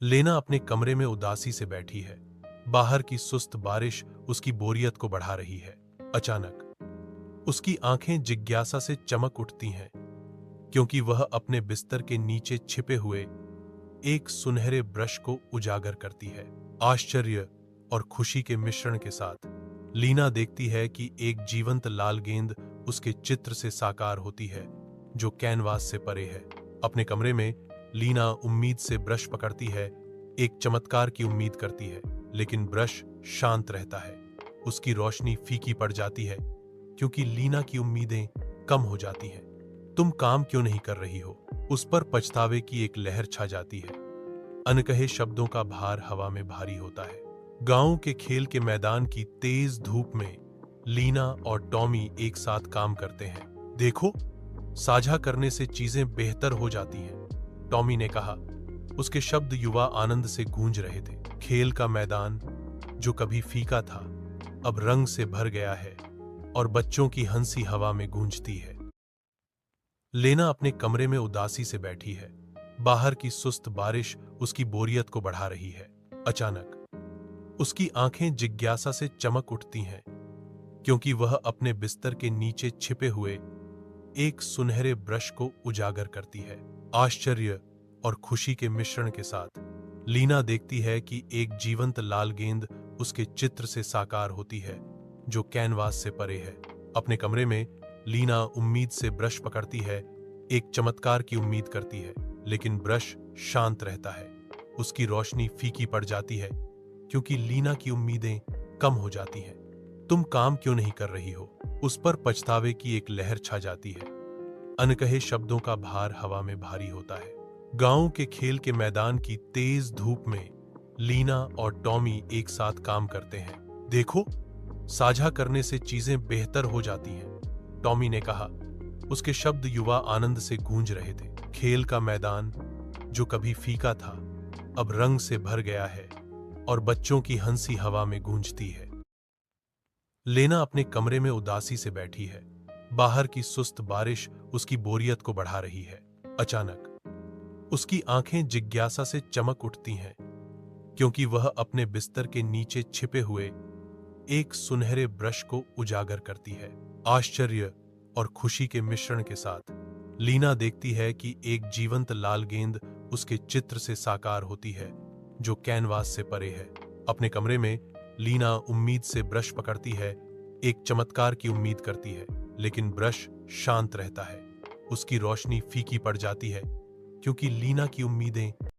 लेना अपने कमरे में उदासी से बैठी है। बाहर की सुस्त बारिश उसकी बोरियत को बढ़ा रही है। अचानक उसकी आंखें जिज्ञासा से चमक उठती हैं, क्योंकि वह अपने बिस्तर के नीचे छिपे हुए एक सुनहरे ब्रश को उजागर करती है। आश्चर्य और खुशी के मिश्रण के साथ लीना देखती है कि एक जीवंत लाल गेंद उसके चित्र से साकार होती है, जो कैनवास से परे है। अपने कमरे में लीना उम्मीद से ब्रश पकड़ती है, एक चमत्कार की उम्मीद करती है, लेकिन ब्रश शांत रहता है। उसकी रोशनी फीकी पड़ जाती है, क्योंकि लीना की उम्मीदें कम हो जाती हैं। तुम काम क्यों नहीं कर रही हो? उस पर पछतावे की एक लहर छा जाती है। अनकहे शब्दों का भार हवा में भारी होता है। गांव के खेल के मैदान की तेज धूप में लीना और टॉमी एक साथ काम करते हैं। देखो, साझा करने से चीजें बेहतर हो जाती हैं, टॉमी ने कहा। उसके शब्द युवा आनंद से गूंज रहे थे। खेल का मैदान, जो कभी फीका था, अब रंग से भर गया है और बच्चों की हंसी हवा में गूंजती है। लेना अपने कमरे में उदासी से बैठी है। बाहर की सुस्त बारिश उसकी बोरियत को बढ़ा रही है। अचानक उसकी आंखें जिज्ञासा से चमक उठती हैं, क्योंकि वह अपने बिस्तर के नीचे छिपे हुए एक सुनहरे ब्रश को उजागर करती है। आश्चर्य और खुशी के मिश्रण के साथ लीना देखती है कि एक जीवंत लाल गेंद उसके चित्र से साकार होती है, जो कैनवास से परे है। अपने कमरे में लीना उम्मीद से ब्रश पकड़ती है, एक चमत्कार की उम्मीद करती है, लेकिन ब्रश शांत रहता है। उसकी रोशनी फीकी पड़ जाती है, क्योंकि लीना की उम्मीदें कम हो जाती हैं। तुम काम क्यों नहीं कर रही हो? उस पर पछतावे की एक लहर छा जाती है। अनकहे शब्दों का भार हवा में भारी होता है। गांव के खेल के मैदान की तेज धूप में लीना और टॉमी एक साथ काम करते हैं। देखो, साझा करने से चीजें बेहतर हो जाती हैं, टॉमी ने कहा। उसके शब्द युवा आनंद से गूंज रहे थे। खेल का मैदान, जो कभी फीका था, अब रंग से भर गया है और बच्चों की हंसी हवा में गूंजती है। लेना अपने कमरे में उदासी से बैठी है। बाहर की सुस्त बारिश उसकी बोरियत को बढ़ा रही है। अचानक उसकी आंखें जिज्ञासा से चमक उठती हैं, क्योंकि वह अपने बिस्तर के नीचे छिपे हुए एक सुनहरे ब्रश को उजागर करती है। आश्चर्य और खुशी के मिश्रण के साथ लीना देखती है कि एक जीवंत लाल गेंद उसके चित्र से साकार होती है, जो कैनवास से परे है। अपने कमरे में लीना उम्मीद से ब्रश पकड़ती है, एक चमत्कार की उम्मीद करती है, लेकिन ब्रश शांत रहता है। उसकी रोशनी फीकी पड़ जाती है, क्योंकि लीना की उम्मीदें